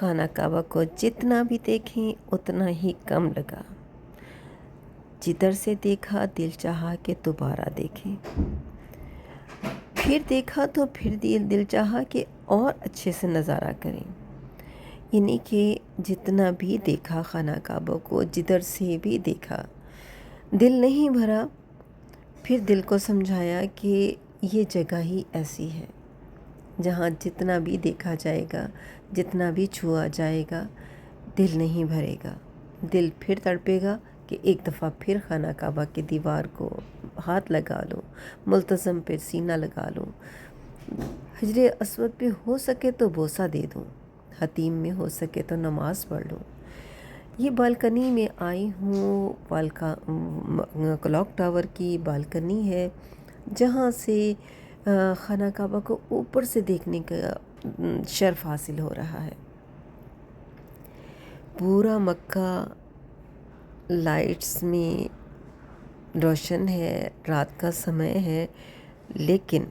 खाना काबा को जितना भी देखें उतना ही कम लगा। जिधर से देखा दिल चाहा कि दोबारा देखें, फिर देखा तो फिर दिल चाहा कि और अच्छे से नज़ारा करें। यानी कि जितना भी देखा खाना काबा को, जिधर से भी देखा दिल नहीं भरा। फिर दिल को समझाया कि ये जगह ही ऐसी है जहाँ जितना भी देखा जाएगा, जितना भी छुआ जाएगा, दिल नहीं भरेगा। दिल फिर तड़पेगा कि एक दफ़ा फिर खाना काबा की दीवार को हाथ लगा लो, मुल्तज़म पे सीना लगा लो, हजरे अस्वद पे हो सके तो बोसा दे दो, हतीम में हो सके तो नमाज़ पढ़ लो। ये बालकनी में आई हूँ, क्लॉक टावर की बालकनी है जहाँ से खाना काबा को ऊपर से देखने का शर्फ हासिल हो रहा है। पूरा मक्का लाइट्स में रोशन है, रात का समय है, लेकिन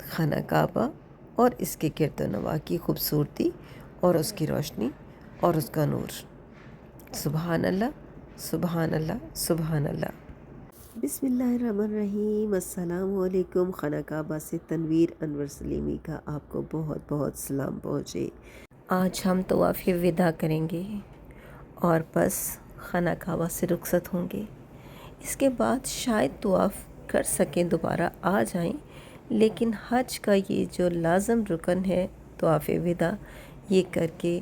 खाना काबा और इसके गिरदोनवा की खूबसूरती और उसकी रोशनी और उसका नूर, सुबहान अल्लाह, सुबहान अल्लाह, सुबहान अल्लाह। बिस्मिल्लाहिर्रहमानिर्रहीम। अस्सलामु अलैकुम। खाना काबा से तनवीर अनवर सलीमी का आपको बहुत बहुत सलाम पहुँचे। आज हम तवाफ़ विदा करेंगे और बस खाना काबा से रुखसत होंगे। इसके बाद शायद तवाफ़ कर सकें, दोबारा आ जाएं, लेकिन हज का ये जो लाज़म रुकन है तवाफ़ विदा, ये करके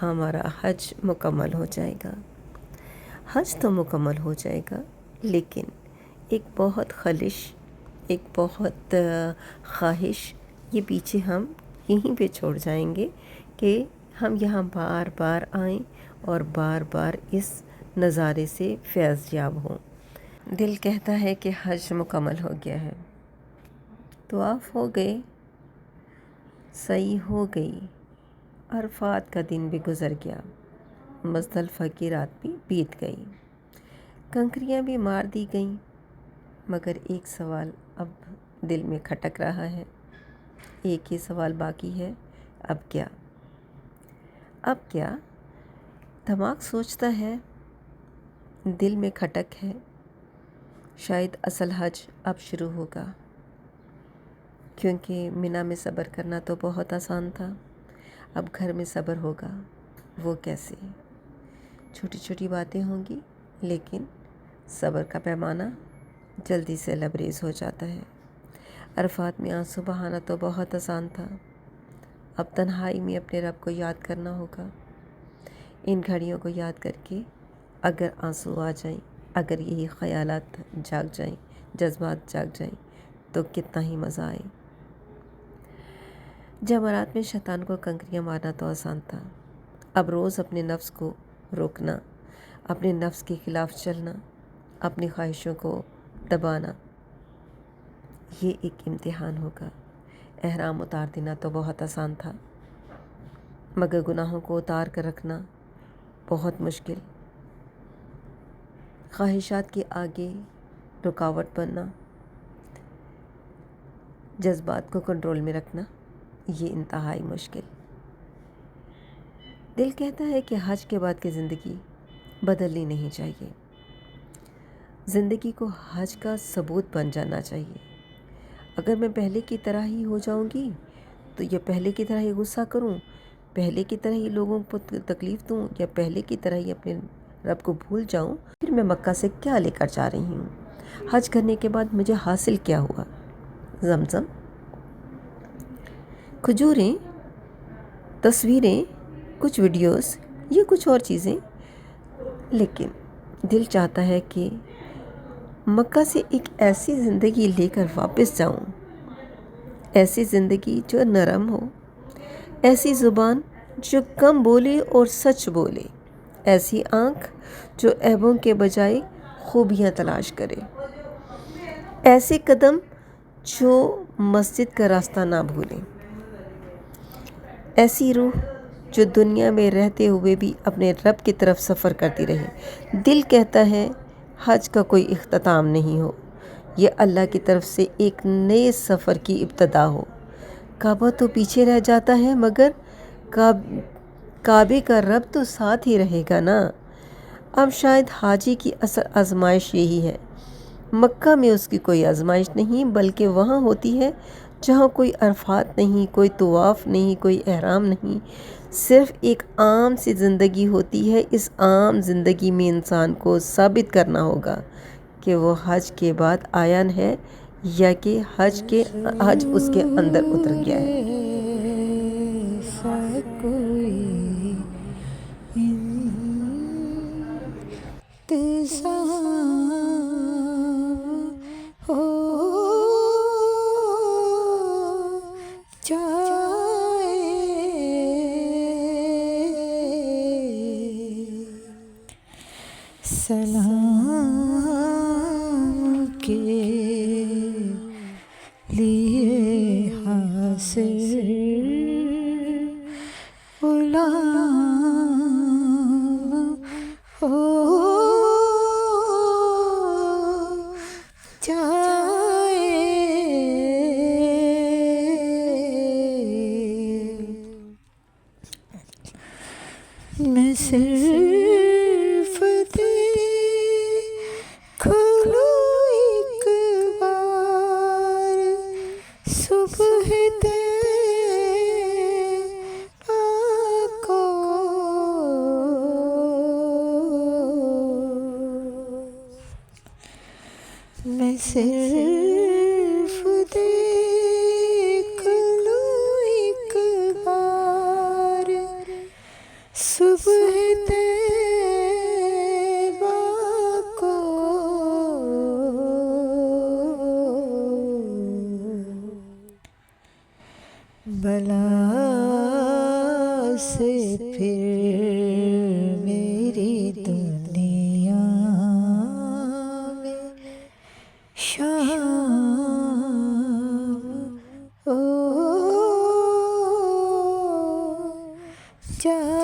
हमारा हज मुकम्मल हो जाएगा। हज तो मुकम्मल हो जाएगा, लेकिन एक बहुत खलिश, एक बहुत ख्वाहिश ये पीछे हम यहीं पे छोड़ जाएंगे कि हम यहाँ बार बार आएँ और बार बार इस नज़ारे से फैज़ याब हों। दिल कहता है कि हज मुकम्मल हो गया है, तवाफ़ हो गए, सही हो गई, अरफात का दिन भी गुज़र गया, मुज़दलिफ़ा की रात भी बीत गई, कंकरियाँ भी मार दी गईं, मगर एक सवाल अब दिल में खटक रहा है। एक ही सवाल बाकी है, अब क्या? अब क्या? दिमाग सोचता है, दिल में खटक है, शायद असल हज अब शुरू होगा, क्योंकि मिना में सब्र करना तो बहुत आसान था, अब घर में सब्र होगा, वो कैसे? छोटी छोटी बातें होंगी, लेकिन सब्र का पैमाना जल्दी से लबरेज़ हो जाता है। अरफात में आंसू बहाना तो बहुत आसान था, अब तन्हाई में अपने रब को याद करना होगा। इन घड़ियों को याद करके अगर आंसू आ जाएं, अगर यही ख़यालात जाग जाएं, जज्बात जाग जाएं, तो कितना ही मज़ा आए। जमरात में शैतान को कंकरियाँ मारना तो आसान था, अब रोज़ अपने नफ्स को रोकना, अपने नफ्स के ख़िलाफ़ चलना, अपनी ख्वाहिशों को दबाना, ये एक इम्तिहान होगा। एहराम उतार देना तो बहुत आसान था, मगर गुनाहों को उतार कर रखना बहुत मुश्किल। ख्वाहिशात के आगे रुकावट बनना, जज्बात को कंट्रोल में रखना, ये इंतहाई मुश्किल। दिल कहता है कि हज के बाद की ज़िंदगी बदलनी नहीं चाहिए, ज़िंदगी को हज का सबूत बन जाना चाहिए। अगर मैं पहले की तरह ही हो जाऊंगी तो या पहले की तरह ही गुस्सा करूं, पहले की तरह ही लोगों को तकलीफ़ दूं, या पहले की तरह ही अपने रब को भूल जाऊं, फिर मैं मक्का से क्या लेकर जा रही हूं? हज करने के बाद मुझे हासिल क्या हुआ? ज़मज़म, खजूरें, तस्वीरें, कुछ वीडियोस, ये कुछ और चीज़ें। लेकिन दिल चाहता है कि मक्का से एक ऐसी ज़िंदगी लेकर वापस जाऊं, ऐसी ज़िंदगी जो नरम हो, ऐसी ज़ुबान जो कम बोले और सच बोले, ऐसी आँख जो ऐबों के बजाय खूबियाँ तलाश करे, ऐसे कदम जो मस्जिद का रास्ता ना भूलें, ऐसी रूह जो दुनिया में रहते हुए भी अपने रब की तरफ सफ़र करती रहे। दिल कहता है हज का कोई इख्तिताम नहीं हो, ये अल्लाह की तरफ से एक नए सफ़र की इब्तिदा हो। काबा तो पीछे रह जाता है, मगर کعبے کا رب تو ساتھ ہی رہے گا نا۔ اب شاید حاجی کی اصل آزمائش یہی ہے۔ مکہ میں اس کی کوئی آزمائش نہیں، بلکہ وہاں ہوتی ہے جہاں کوئی عرفات نہیں، کوئی طواف نہیں، کوئی احرام نہیں، صرف ایک عام سی زندگی ہوتی ہے۔ اس عام زندگی میں انسان کو ثابت کرنا ہوگا کہ وہ حج کے بعد آیا ہے یا کہ حج اس کے اندر اتر گیا ہے۔ سلام کے لیے حاضر غلام ہو جائے، میں صرف دیکھ لوں ایک بار صبح تیرا کو، میں صرف دیکھ لوں ایک بار صبح تیرا کو، بلا سے پھر میری دنیا میں شام ہو جائے۔